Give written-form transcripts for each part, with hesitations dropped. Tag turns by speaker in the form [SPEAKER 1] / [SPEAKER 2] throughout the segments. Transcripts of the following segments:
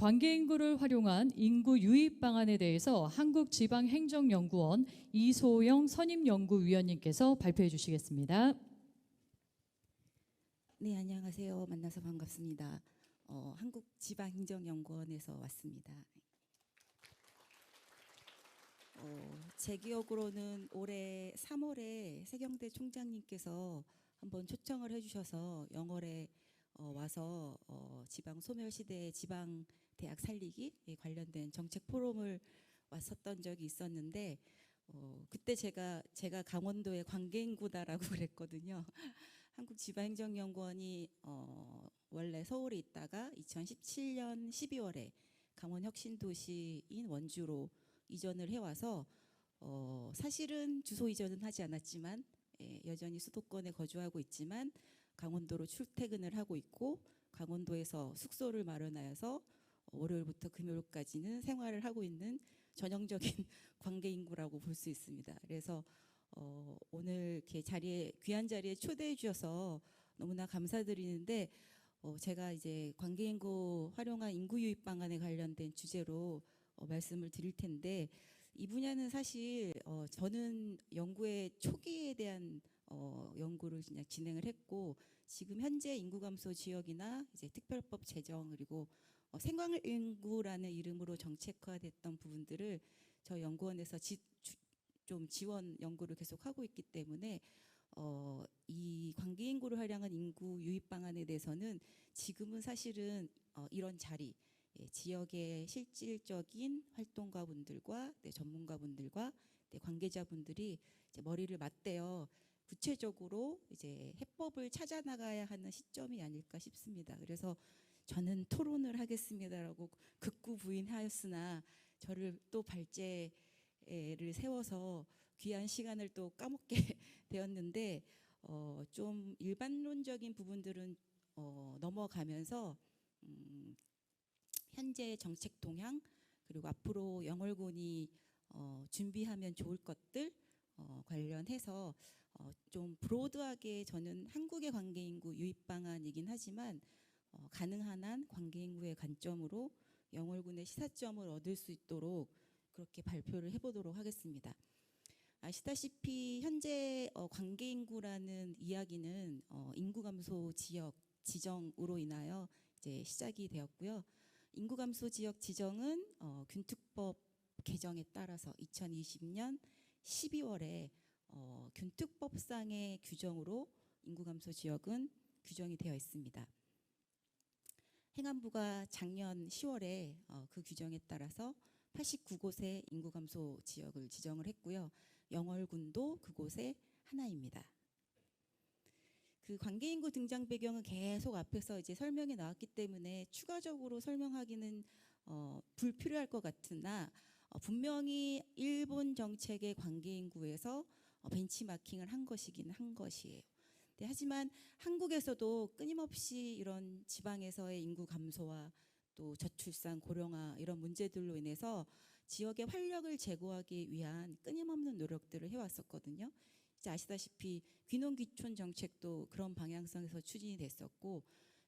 [SPEAKER 1] 관계인구를 활용한 인구 유입 방안에 대해서 한국지방행정연구원 이소영 선임연구위원님께서 발표해 주시겠습니다.
[SPEAKER 2] 네, 안녕하세요. 만나서 반갑습니다. 한국지방행정연구원에서 왔습니다. 제 기억으로는 올해 3월에 세경대 총장님께서 한번 초청을 해주셔서 영월에 와서 지방 소멸시대 지방 대학 살리기 관련된 정책 포럼을 왔었던 적이 있었는데 그때 제가 강원도의 관계인구다라고 그랬거든요. 한국지방행정연구원이 원래 서울에 있다가 2017년 12월에 강원혁신도시인 원주로 이전을 해와서 사실은 주소 이전은 하지 않았지만 여전히 수도권에 거주하고 있지만 강원도로 출퇴근을 하고 있고 강원도에서 숙소를 마련하여서 월요일부터 금요일까지는 생활을 하고 있는 전형적인 관계인구라고 볼 수 있습니다. 그래서 오늘 이렇게 귀한 자리에 초대해 주셔서 너무나 감사드리는데 제가 이제 관계인구 활용한 인구 유입 방안에 관련된 주제로 말씀을 드릴 텐데 이 분야는 사실 저는 연구의 초기에 대한 연구를 그냥 진행을 했고 지금 현재 인구 감소 지역이나 이제 특별법 제정 그리고 생활인구라는 이름으로 정책화됐던 부분들을 저희 연구원에서 좀 지원 연구를 계속 하고 있기 때문에 이 관계인구를 활용한 인구 유입 방안에 대해서는 지금은 사실은 이런 자리 지역의 실질적인 활동가분들과 전문가분들과 관계자분들이 이제 머리를 맞대어 구체적으로 이제 해법을 찾아 나가야 하는 시점이 아닐까 싶습니다. 그래서 저는 토론을 하겠습니다라고 극구 부인하였으나 저를 또 발제를 세워서 귀한 시간을 또 까먹게 되었는데 좀 일반론적인 부분들은 넘어가면서 현재 정책 동향 그리고 앞으로 영월군이 준비하면 좋을 것들 관련해서 좀 브로드하게 저는 한국의 관계인구 유입 방안이긴 하지만 가능한 한 관계인구의 관점으로 영월군의 시사점을 얻을 수 있도록 그렇게 발표를 해보도록 하겠습니다. 아시다시피 현재 관계인구라는 이야기는 인구 감소 지역 지정으로 인하여 이제 시작이 되었고요. 인구 감소 지역 지정은 균특법 개정에 따라서 2020년 12월에 균특법상의 규정으로 인구 감소 지역은 규정이 되어 있습니다. 행안부가 작년 10월에 그 규정에 따라서 89곳의 인구 감소 지역을 지정을 했고요. 영월군도 그곳의 하나입니다. 그 관계인구 등장 배경은 계속 앞에서 이제 설명이 나왔기 때문에 추가적으로 설명하기는 불필요할 것 같으나 분명히 일본 정책의 관계인구에서 벤치마킹을 한 것이긴 한 것이에요. 네, 하지만 한국에서도 끊임없이 이런 지방에서의 인구 감소와 또 저출산, 고령화 이런 문제들로 인해서 지역의 활력을 제고하기 위한 끊임없는 노력들을 해왔었거든요. 이제 아시다시피 귀농귀촌 정책도 그런 방향성에서 추진이 됐었고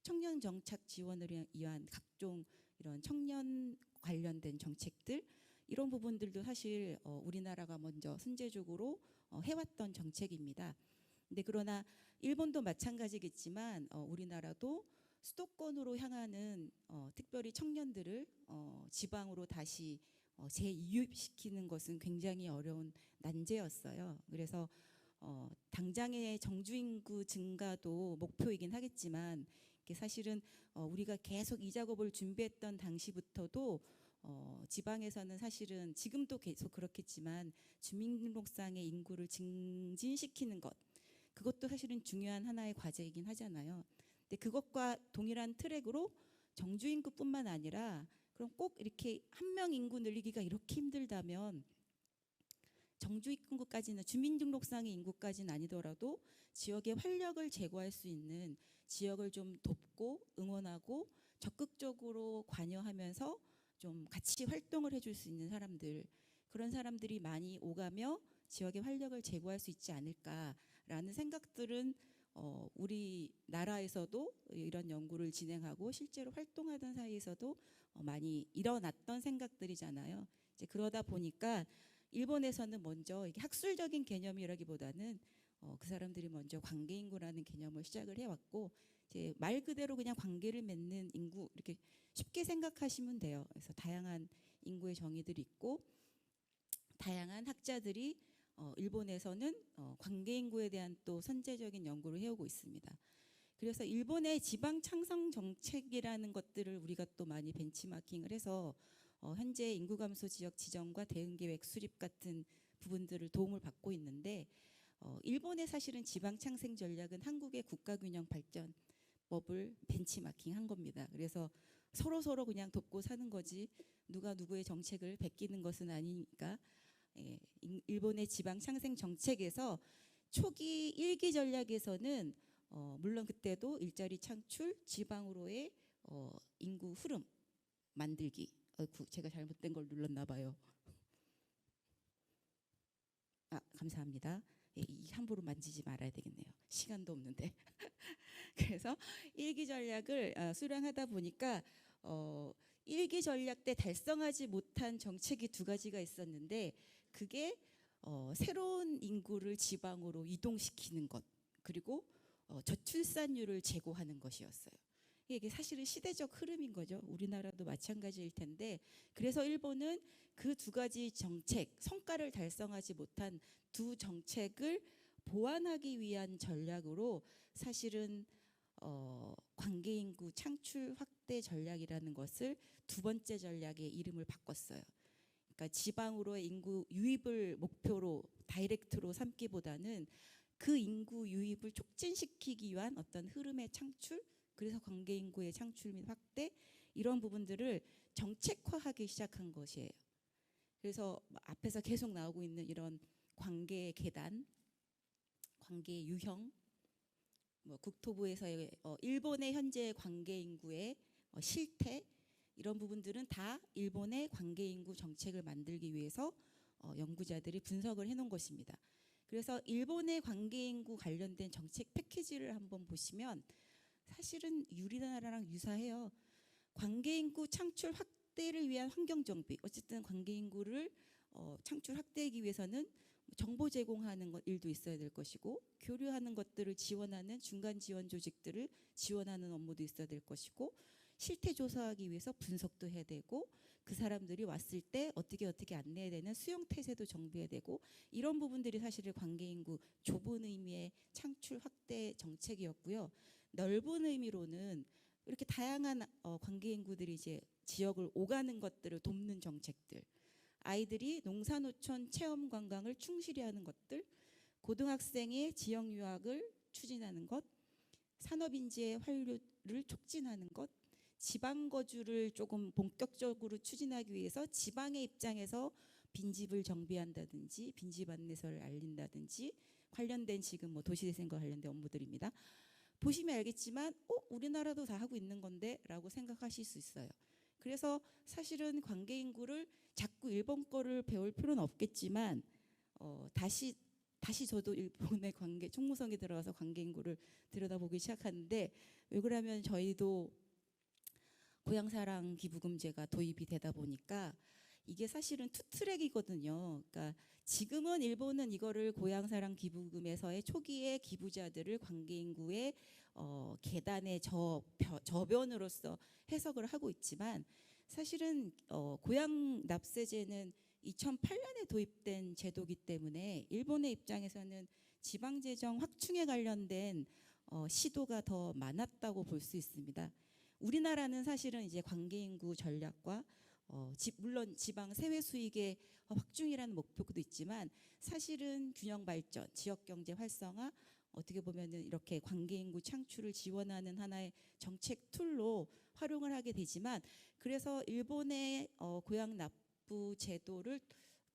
[SPEAKER 2] 청년 정착 지원을 위한 각종 이런 청년 관련된 정책들 이런 부분들도 사실 우리나라가 먼저 선제적으로 해왔던 정책입니다. 근데 그러나 일본도 마찬가지겠지만 우리나라도 수도권으로 향하는 특별히 청년들을 지방으로 다시 재이입시키는 것은 굉장히 어려운 난제였어요. 그래서 당장의 정주인구 증가도 목표이긴 하겠지만 사실은 우리가 계속 이 작업을 준비했던 당시부터도 지방에서는 사실은 지금도 계속 그렇겠지만 주민등록상의 인구를 증진시키는 것 그것도 사실은 중요한 하나의 과제이긴 하잖아요. 근데 그것과 동일한 트랙으로 정주인구뿐만 아니라 그럼 꼭 이렇게 한 명 인구 늘리기가 이렇게 힘들다면 정주인구까지는 주민등록상의 인구까지는 아니더라도 지역의 활력을 제고할 수 있는 지역을 좀 돕고 응원하고 적극적으로 관여하면서 좀 같이 활동을 해줄 수 있는 사람들 그런 사람들이 많이 오가며 지역의 활력을 제고할 수 있지 않을까라는 생각들은 우리나라에서도 이런 연구를 진행하고 실제로 활동하던 사이에서도 많이 일어났던 생각들이잖아요. 이제 그러다 보니까 일본에서는 먼저 이게 학술적인 개념이라기보다는 그 사람들이 먼저 관계 인구라는 개념을 시작을 해왔고 이제 말 그대로 그냥 관계를 맺는 인구 이렇게 쉽게 생각하시면 돼요. 그래서 다양한 인구의 정의들이 있고 다양한 학자들이 일본에서는 관계 인구에 대한 또 선제적인 연구를 해오고 있습니다. 그래서 일본의 지방 창성 정책이라는 것들을 우리가 또 많이 벤치마킹을 해서 현재 인구 감소 지역 지정과 대응 계획 수립 같은 부분들을 도움을 받고 있는데 일본의 사실은 지방 창생 전략은 한국의 국가균형 발전법을 벤치마킹한 겁니다. 그래서 서로 그냥 돕고 사는 거지 누가 누구의 정책을 베끼는 것은 아니니까 일본의 지방 창생 정책에서 초기 1기 전략에서는 물론 그때도 일자리 창출, 지방으로의 인구 흐름 만들기. 제가 잘못된 걸 눌렀나 봐요. 감사합니다. 이 함부로 만지지 말아야 되겠네요. 시간도 없는데. 그래서 1기 전략을 수령하다 보니까 1기 전략 때 달성하지 못한 정책이 두 가지가 있었는데 그게 새로운 인구를 지방으로 이동시키는 것 그리고 저출산율을 제고하는 것이었어요. 이게 사실은 시대적 흐름인 거죠. 우리나라도 마찬가지일 텐데 그래서 일본은 그 두 가지 정책, 성과를 달성하지 못한 두 정책을 보완하기 위한 전략으로 사실은 관계인구 창출 확대 전략이라는 것을 두 번째 전략의 이름을 바꿨어요. 그러니까 지방으로의 인구 유입을 목표로 다이렉트로 삼기보다는 그 인구 유입을 촉진시키기 위한 어떤 흐름의 창출, 그래서 관계인구의 창출 및 확대 이런 부분들을 정책화하기 시작한 것이에요. 그래서 앞에서 계속 나오고 있는 이런 관계 계단, 관계 유형, 국토부에서의 일본의 현재 관계 인구의 실태 이런 부분들은 다 일본의 관계 인구 정책을 만들기 위해서 연구자들이 분석을 해놓은 것입니다. 그래서 일본의 관계 인구 관련된 정책 패키지를 한번 보시면 사실은 우리나라랑 유사해요. 관계 인구 창출 확대를 위한 환경 정비. 어쨌든 관계 인구를 창출 확대하기 위해서는 정보 제공하는 일도 있어야 될 것이고 교류하는 것들을 지원하는 중간 지원 조직들을 지원하는 업무도 있어야 될 것이고 실태 조사하기 위해서 분석도 해야 되고 그 사람들이 왔을 때 어떻게 안내해야 되는 수용 태세도 정비해야 되고 이런 부분들이 사실은 관계 인구 좁은 의미의 창출 확대 정책이었고요. 넓은 의미로는 이렇게 다양한 관계 인구들이 이제 지역을 오가는 것들을 돕는 정책들, 아이들이 농사노촌 체험 관광을 충실히 하는 것들, 고등학생의 지역 유학을 추진하는 것, 산업인재의 환류를 촉진하는 것, 지방 거주를 조금 본격적으로 추진하기 위해서 지방의 입장에서 빈집을 정비한다든지 빈집 안내서를 알린다든지 관련된 지금 도시재생과 관련된 업무들입니다. 보시면 알겠지만 우리나라도 다 하고 있는 건데 라고 생각하실 수 있어요. 그래서 사실은 관계 인구를 자꾸 일본 거를 배울 필요는 없겠지만 다시 저도 일본의 관계 총무성에 들어가서 관계 인구를 들여다보기 시작하는데 왜 그러냐면 저희도 고향사랑 기부금제가 도입이 되다 보니까 이게 사실은 투트랙이거든요. 그러니까 지금은 일본은 이거를 고향사랑 기부금에서의 초기의 기부자들을 관계인구의 계단의 저변으로서 해석을 하고 있지만 사실은 고향 납세제는 2008년에 도입된 제도이기 때문에 일본의 입장에서는 지방재정 확충에 관련된 시도가 더 많았다고 볼 수 있습니다. 우리나라는 사실은 이제 관계인구 전략과 물론 지방 세외 수익의 확충이라는 목표도 있지만 사실은 균형 발전, 지역 경제 활성화 어떻게 보면은 이렇게 관계인구 창출을 지원하는 하나의 정책 툴로 활용을 하게 되지만 그래서 일본의 고향 납부 제도를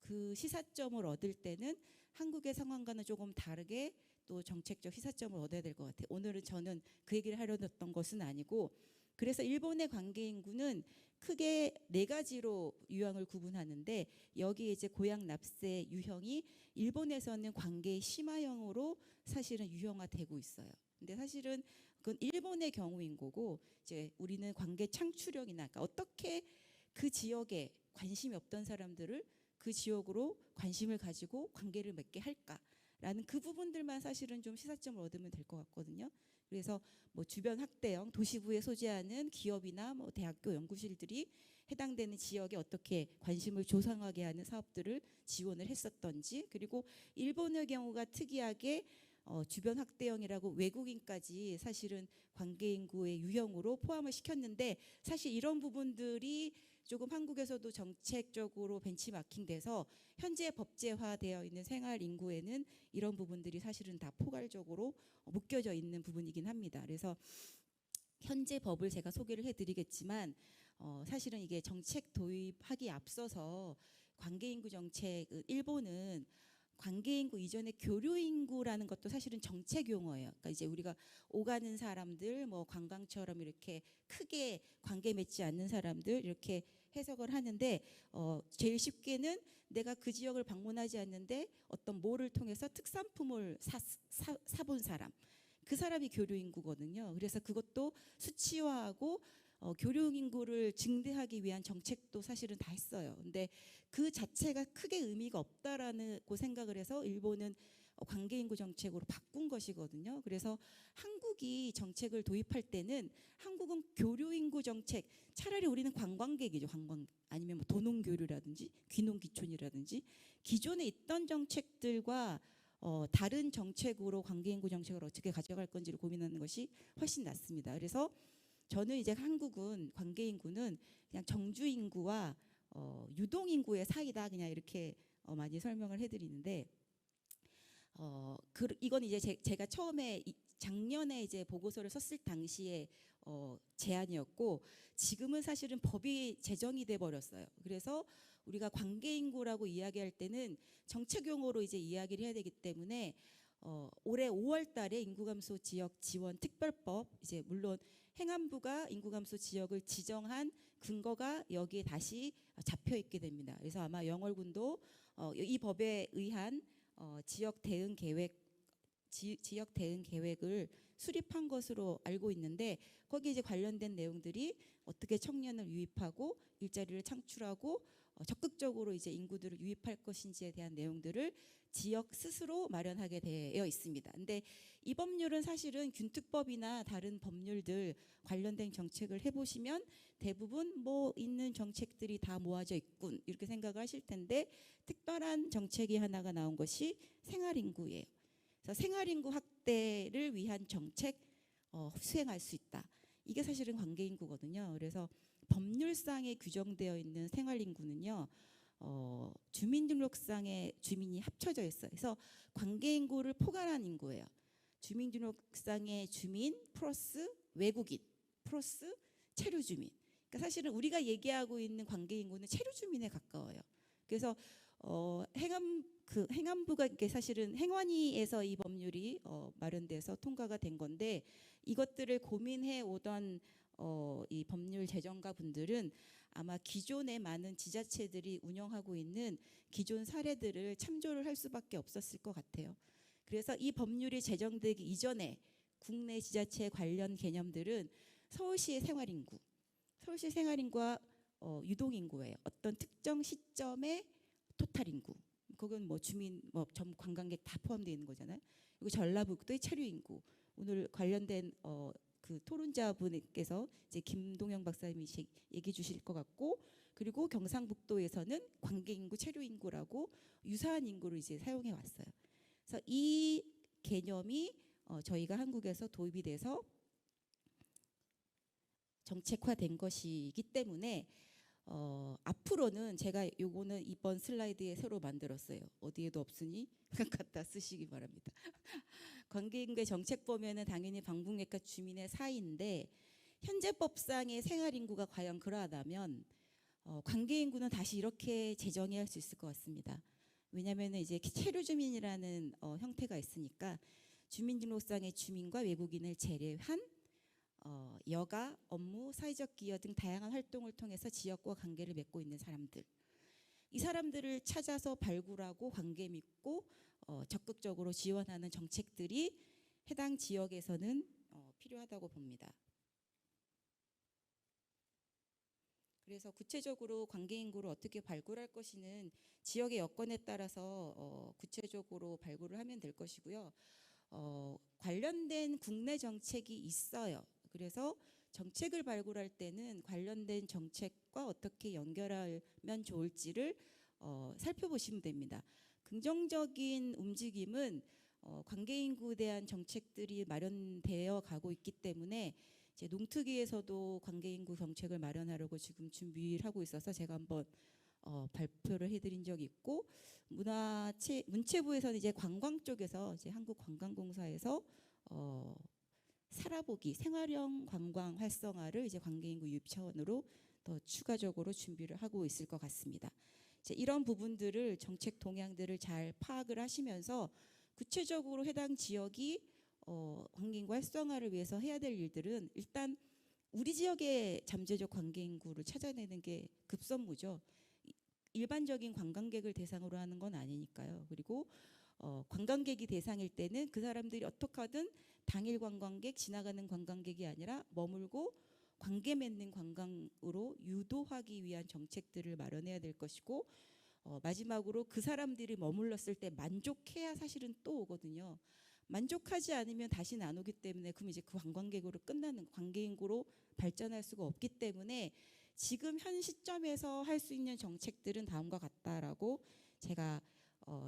[SPEAKER 2] 그 시사점을 얻을 때는 한국의 상황과는 조금 다르게 또 정책적 시사점을 얻어야 될 것 같아요. 오늘은 저는 그 얘기를 하려던 것은 아니고 그래서 일본의 관계 인구는 크게 네 가지로 유형을 구분하는데 여기에 이제 고향 납세 유형이 일본에서는 관계 심화형으로 사실은 유형화되고 있어요. 근데 사실은 그건 일본의 경우인 거고 이제 우리는 관계 창출력이나 그러니까 어떻게 그 지역에 관심이 없던 사람들을 그 지역으로 관심을 가지고 관계를 맺게 할까라는 그 부분들만 사실은 좀 시사점을 얻으면 될 것 같거든요. 그래서 뭐 주변 학대형 도시부에 소재하는 기업이나 뭐 대학교 연구실들이 해당되는 지역에 어떻게 관심을 조성하게 하는 사업들을 지원을 했었던지, 그리고 일본의 경우가 특이하게 주변 학대형이라고 외국인까지 사실은 관계 인구의 유형으로 포함을 시켰는데, 사실 이런 부분들이 조금 한국에서도 정책적으로 벤치마킹돼서 현재 법제화되어 있는 생활 인구에는 이런 부분들이 사실은 다 포괄적으로 묶여져 있는 부분이긴 합니다. 그래서 현재 법을 제가 소개를 해드리겠지만 사실은 이게 정책 도입하기 앞서서 관계인구 정책, 일본은 관계인구 이전에 교류인구라는 것도 사실은 정책 용어예요. 그러니까 이제 우리가 오가는 사람들, 뭐 관광처럼 이렇게 크게 관계 맺지 않는 사람들 이렇게 해석을 하는데, 제일 쉽게는 내가 그 지역을 방문하지 않는데 어떤 몰을 통해서 특산품을 사본 사람, 그 사람이 교류인구거든요. 그래서 그것도 수치화하고 교류인구를 증대하기 위한 정책도 사실은 다 했어요. 근데 그 자체가 크게 의미가 없다라고 생각을 해서 일본은 관계인구 정책으로 바꾼 것이거든요. 그래서 한국이 정책을 도입할 때는 한국은 교류인구 정책, 차라리 우리는 관광객이죠. 관광 아니면 뭐 도농교류라든지 귀농귀촌이라든지 기존에 있던 정책들과 다른 정책으로 관계인구 정책을 어떻게 가져갈 건지를 고민하는 것이 훨씬 낫습니다. 그래서 저는 이제 한국은 관계인구는 그냥 정주인구와 유동인구의 사이다, 그냥 이렇게 많이 설명을 해드리는데, 이건 이제 제가 처음에 작년에 이제 보고서를 썼을 당시에 제안이었고, 지금은 사실은 법이 제정이 돼 버렸어요. 그래서 우리가 관계인구라고 이야기할 때는 정책용어로 이제 이야기를 해야 되기 때문에 올해 5월달에 인구감소 지역 지원 특별법, 이제 물론 행안부가 인구감소 지역을 지정한 근거가 여기에 다시 잡혀 있게 됩니다. 그래서 아마 영월군도 이 법에 의한 지역 대응 계획을 수립한 것으로 알고 있는데, 거기 이제 관련된 내용들이 어떻게 청년을 유입하고 일자리를 창출하고 적극적으로 이제 인구들을 유입할 것인지에 대한 내용들을 지역 스스로 마련하게 되어 있습니다. 근데 이 법률은 사실은 균특법이나 다른 법률들 관련된 정책을 해보시면 대부분 뭐 있는 정책들이 다 모아져 있군 이렇게 생각을 하실 텐데, 특별한 정책이 하나가 나온 것이 생활인구예요. 그래서 생활인구 확대를 위한 정책 수행할 수 있다. 이게 사실은 관계인구거든요. 그래서 법률상에 규정되어 있는 생활인구는요, 주민등록상의 주민이 합쳐져 있어요. 그래서 관계인구를 포괄한 인구예요. 주민등록상의 주민 플러스 외국인 플러스 체류주민. 그러니까 사실은 우리가 얘기하고 있는 관계인구는 체류주민에 가까워요. 그래서 행안부가 이게 사실은 행안위에서 이 법률이 마련돼서 통과가 된 건데, 이것들을 고민해 오던 이 법률 제정가 분들은 아마 기존의 많은 지자체들이 운영하고 있는 기존 사례들을 참조를 할 수밖에 없었을 것 같아요. 그래서 이 법률이 제정되기 이전에 국내 지자체 관련 개념들은 서울시의 생활인구와 유동인구예요. 어떤 특정 시점의 토탈 인구. 그건 뭐 주민, 뭐 전 관광객 다 포함되어 있는 거잖아요. 그리고 전라북도의 체류 인구. 오늘 관련된 그 토론자분께서 이제 김동영 박사님이 얘기해 주실 것 같고, 그리고 경상북도에서는 관계인구, 체류인구라고 유사한 인구를 이제 사용해 왔어요. 그래서 이 개념이 저희가 한국에서 도입이 돼서 정책화된 것이기 때문에 앞으로는 제가 요거는 이번 슬라이드에 새로 만들었어요. 어디에도 없으니 갖다 쓰시기 바랍니다. 관계인구의 정책 보면은 당연히 방문객과 주민의 사이인데, 현재 법상의 생활인구가 과연 그러하다면 관계인구는 다시 이렇게 제정해야 할 수 있을 것 같습니다. 왜냐하면 이제 체류주민이라는 형태가 있으니까 주민등록상의 주민과 외국인을 제외한 여가, 업무, 사회적 기여 등 다양한 활동을 통해서 지역과 관계를 맺고 있는 사람들, 이 사람들을 찾아서 발굴하고 관계 맺고 적극적으로 지원하는 정책들이 해당 지역에서는 필요하다고 봅니다. 그래서 구체적으로 관계 인구를 어떻게 발굴할 것이는 지역의 여건에 따라서 구체적으로 발굴을 하면 될 것이고요. 관련된 국내 정책이 있어요. 그래서 정책을 발굴할 때는 관련된 정책과 어떻게 연결하면 좋을지를 살펴보시면 됩니다. 긍정적인 움직임은 관계 인구에 대한 정책들이 마련되어 가고 있기 때문에 이제 농특위에서도 관계 인구 정책을 마련하려고 지금 준비를 하고 있어서 제가 한번 발표를 해드린 적이 있고, 문체부에서는 이제 관광 쪽에서 이제 한국관광공사에서 살아보기 생활형 관광 활성화를 이제 관계 인구 유입 차원으로 더 추가적으로 준비를 하고 있을 것 같습니다. 이제 이런 부분들을 정책 동향들을 잘 파악을 하시면서 구체적으로 해당 지역이 관계 인구 활성화를 위해서 해야 될 일들은 일단 우리 지역의 잠재적 관계 인구를 찾아내는 게 급선무죠. 일반적인 관광객을 대상으로 하는 건 아니니까요. 그리고 관광객이 대상일 때는 그 사람들이 어떻게 하든 당일 관광객, 지나가는 관광객이 아니라 머물고 관계 맺는 관광으로 유도하기 위한 정책들을 마련해야 될 것이고, 마지막으로 그 사람들이 머물렀을 때 만족해야 사실은 또 오거든요. 만족하지 않으면 다시는 안 오기 때문에 그럼 이제 그 관광객으로 끝나는 관계 인구로 발전할 수가 없기 때문에 지금 현 시점에서 할 수 있는 정책들은 다음과 같다라고 제가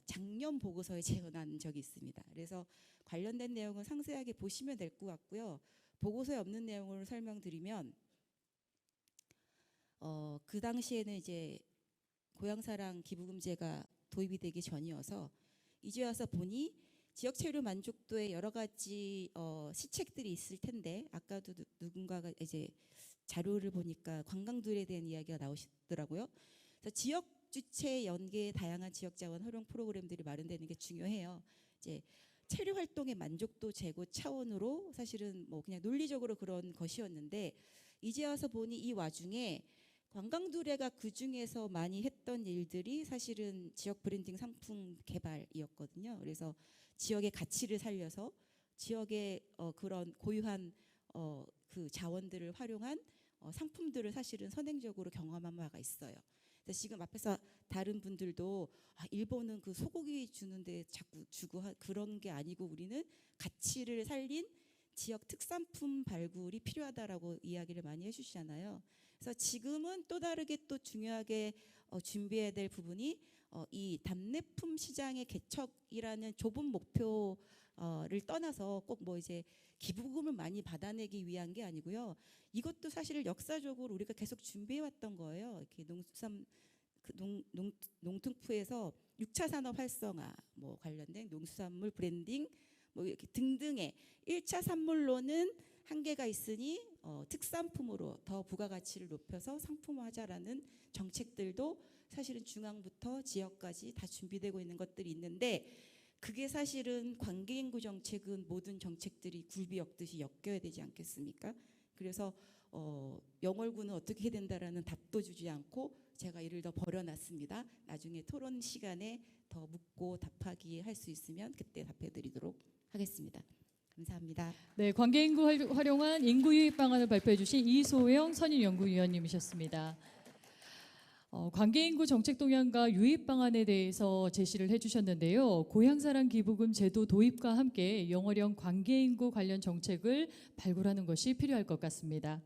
[SPEAKER 2] 작년 보고서에 제언한 적이 있습니다. 그래서 관련된 내용은 상세하게 보시면 될 것 같고요. 보고서에 없는 내용을 설명드리면 그 당시에는 이제 고향사랑 기부금제가 도입이 되기 전이어서 이제 와서 보니 지역 체류 만족도에 여러 가지 시책들이 있을 텐데, 아까도 누군가가 이제 자료를 보니까 관광들에 대한 이야기가 나오시더라고요. 그래서 지역 주체 연계의 다양한 지역 자원 활용 프로그램들이 마련되는 게 중요해요. 이제 체류 활동의 만족도 제고 차원으로 사실은 뭐 그냥 논리적으로 그런 것이었는데, 이제 와서 보니 이 와중에 관광두레가 그 중에서 많이 했던 일들이 사실은 지역 브랜딩 상품 개발이었거든요. 그래서 지역의 가치를 살려서 지역의 그런 고유한 그 자원들을 활용한 상품들을 사실은 선행적으로 경험한 바가 있어요. 그래서 지금 앞에서 다른 분들도 일본은 그 소고기 주는데 자꾸 주고 그런 게 아니고 우리는 가치를 살린 지역 특산품 발굴이 필요하다라고 이야기를 많이 해주시잖아요. 그래서 지금은 또 다르게 또 중요하게 준비해야 될 부분이 이 답례품 시장의 개척이라는 좁은 목표를 떠나서 꼭 뭐 이제 기부금을 많이 받아내기 위한 게 아니고요. 이것도 사실 역사적으로 우리가 계속 준비해왔던 거예요. 이렇게 농특부에서 6차 산업 활성화 뭐 관련된 농수산물 브랜딩 뭐 이렇게 등등의 1차 산물로는 한계가 있으니 특산품으로 더 부가가치를 높여서 상품화하자라는 정책들도 사실은 중앙부터 지역까지 다 준비되고 있는 것들이 있는데, 그게 사실은 관계인구 정책은 모든 정책들이 굴비 엮듯이 엮여야 되지 않겠습니까? 그래서 영월군은 어떻게 해야 된다라는 답도 주지 않고 제가 이를 더 벌여놨습니다. 나중에 토론 시간에 더 묻고 답하기 할 수 있으면 그때 답해드리도록 하겠습니다. 감사합니다.
[SPEAKER 1] 네, 관계인구 활용한 인구 유입 방안을 발표해 주신 이소영 선임연구위원님이셨습니다. 관계인구 정책 동향과 유입 방안에 대해서 제시를 해주셨는데요. 고향사랑 기부금 제도 도입과 함께 영월형 관계인구 관련 정책을 발굴하는 것이 필요할 것 같습니다.